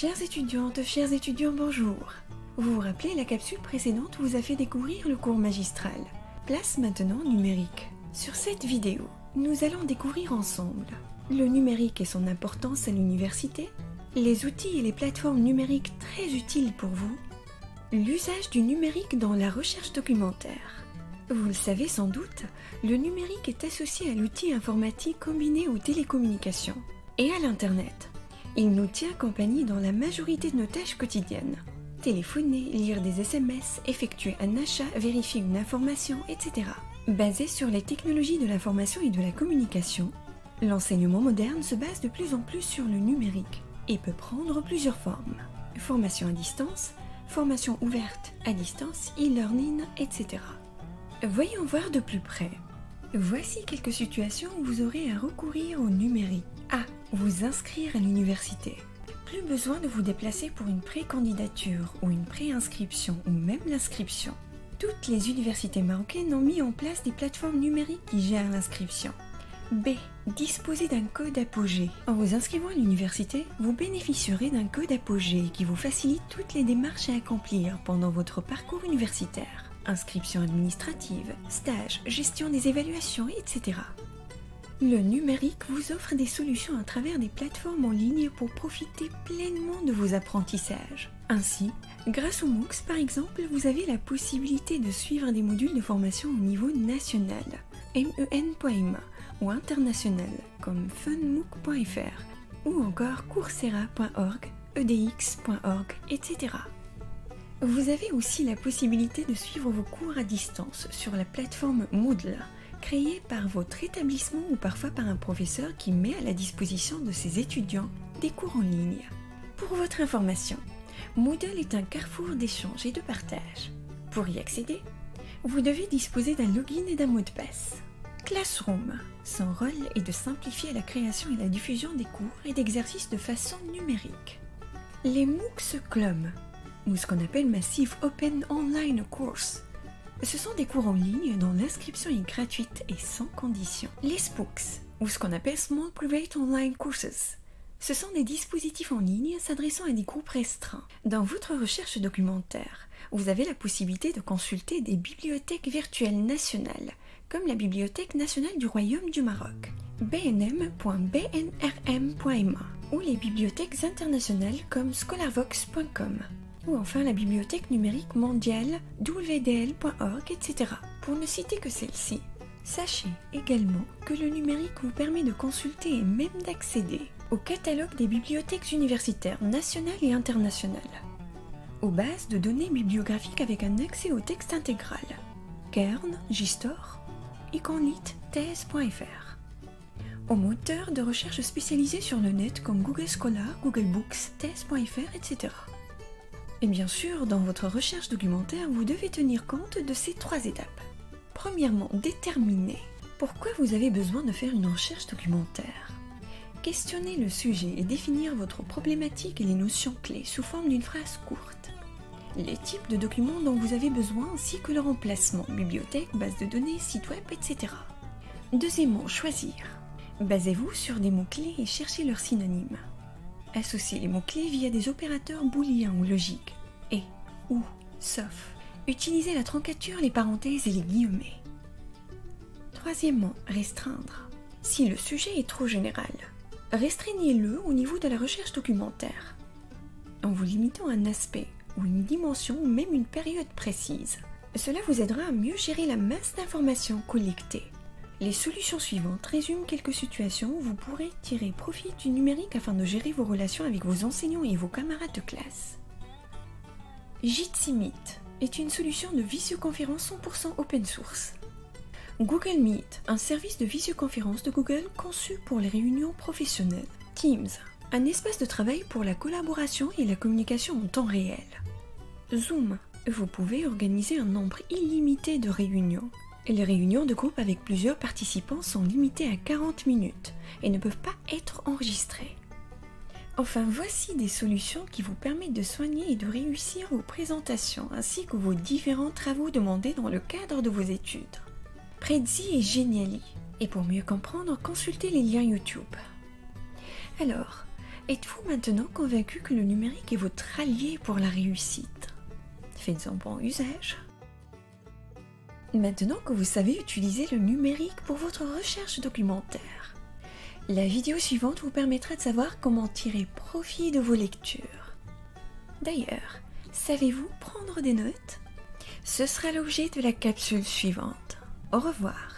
Chères étudiantes, chers étudiants, bonjour. Vous vous rappelez, la capsule précédente vous a fait découvrir le cours magistral. Place maintenant au numérique. Sur cette vidéo, nous allons découvrir ensemble le numérique et son importance à l'université, les outils et les plateformes numériques très utiles pour vous, l'usage du numérique dans la recherche documentaire. Vous le savez sans doute, le numérique est associé à l'outil informatique combiné aux télécommunications et à l'Internet. Il nous tient compagnie dans la majorité de nos tâches quotidiennes. Téléphoner, lire des SMS, effectuer un achat, vérifier une information, etc. Basé sur les technologies de l'information et de la communication, l'enseignement moderne se base de plus en plus sur le numérique et peut prendre plusieurs formes. Formation à distance, formation ouverte à distance, e-learning, etc. Voyons voir de plus près. Voici quelques situations où vous aurez à recourir au numérique. A. Vous inscrire à l'université. Plus besoin de vous déplacer pour une pré-candidature ou une pré-inscription ou même l'inscription. Toutes les universités marocaines ont mis en place des plateformes numériques qui gèrent l'inscription. B. Disposer d'un code apogée. En vous inscrivant à l'université, vous bénéficierez d'un code apogée qui vous facilite toutes les démarches à accomplir pendant votre parcours universitaire. Inscription administrative, stage, gestion des évaluations, etc. Le numérique vous offre des solutions à travers des plateformes en ligne pour profiter pleinement de vos apprentissages. Ainsi, grâce aux MOOCs par exemple, vous avez la possibilité de suivre des modules de formation au niveau national, MEN.ma, ou international, comme funmooc.fr, ou encore coursera.org, edx.org, etc. Vous avez aussi la possibilité de suivre vos cours à distance sur la plateforme Moodle, créée par votre établissement ou parfois par un professeur qui met à la disposition de ses étudiants des cours en ligne. Pour votre information, Moodle est un carrefour d'échange et de partage. Pour y accéder, vous devez disposer d'un login et d'un mot de passe. Classroom, son rôle est de simplifier la création et la diffusion des cours et d'exercices de façon numérique. Les MOOCs CLOM, ou ce qu'on appelle Massive Open Online Course. Ce sont des cours en ligne dont l'inscription est gratuite et sans condition. Les SPOOCs, ou ce qu'on appelle Small Private Online Courses. Ce sont des dispositifs en ligne s'adressant à des groupes restreints. Dans votre recherche documentaire, vous avez la possibilité de consulter des bibliothèques virtuelles nationales, comme la Bibliothèque nationale du Royaume du Maroc, bnm.bnrm.ma, ou les bibliothèques internationales comme scholarvox.com. ou enfin la bibliothèque numérique mondiale wdl.org, etc. Pour ne citer que celle-ci. Sachez également que le numérique vous permet de consulter et même d'accéder au catalogue des bibliothèques universitaires nationales et internationales, aux bases de données bibliographiques avec un accès au texte intégral, Kern, JSTOR, Iconlit, thèse.fr, aux moteurs de recherche spécialisés sur le net comme Google Scholar, Google Books, thèse.fr, etc. Et bien sûr, dans votre recherche documentaire, vous devez tenir compte de ces 3 étapes. Premièrement, déterminer pourquoi vous avez besoin de faire une recherche documentaire. Questionnez le sujet et définir votre problématique et les notions clés sous forme d'une phrase courte. Les types de documents dont vous avez besoin ainsi que leur emplacement, bibliothèque, base de données, site web, etc. Deuxièmement, choisir. Basez-vous sur des mots-clés et cherchez leurs synonymes. Associez les mots-clés via des opérateurs booléens ou logiques. Et, ou, sauf. Utilisez la troncature, les parenthèses et les guillemets. Troisièmement, restreindre. Si le sujet est trop général, restreignez-le au niveau de la recherche documentaire, en vous limitant à un aspect ou une dimension ou même une période précise. Cela vous aidera à mieux gérer la masse d'informations collectées. Les solutions suivantes résument quelques situations où vous pourrez tirer profit du numérique afin de gérer vos relations avec vos enseignants et vos camarades de classe. Jitsi Meet est une solution de visioconférence 100% open source. Google Meet, un service de visioconférence de Google conçu pour les réunions professionnelles. Teams, un espace de travail pour la collaboration et la communication en temps réel. Zoom, vous pouvez organiser un nombre illimité de réunions. Les réunions de groupe avec plusieurs participants sont limitées à 40 minutes et ne peuvent pas être enregistrées. Enfin, voici des solutions qui vous permettent de soigner et de réussir vos présentations ainsi que vos différents travaux demandés dans le cadre de vos études. Prezi et Geniali. Et pour mieux comprendre, consultez les liens YouTube. Alors, Êtes-vous maintenant convaincu que le numérique est votre allié pour la réussite? Faites-en bon usage. Maintenant que vous savez utiliser le numérique pour votre recherche documentaire, la vidéo suivante vous permettra de savoir comment tirer profit de vos lectures. D'ailleurs, savez-vous prendre des notes? Ce sera l'objet de la capsule suivante. Au revoir.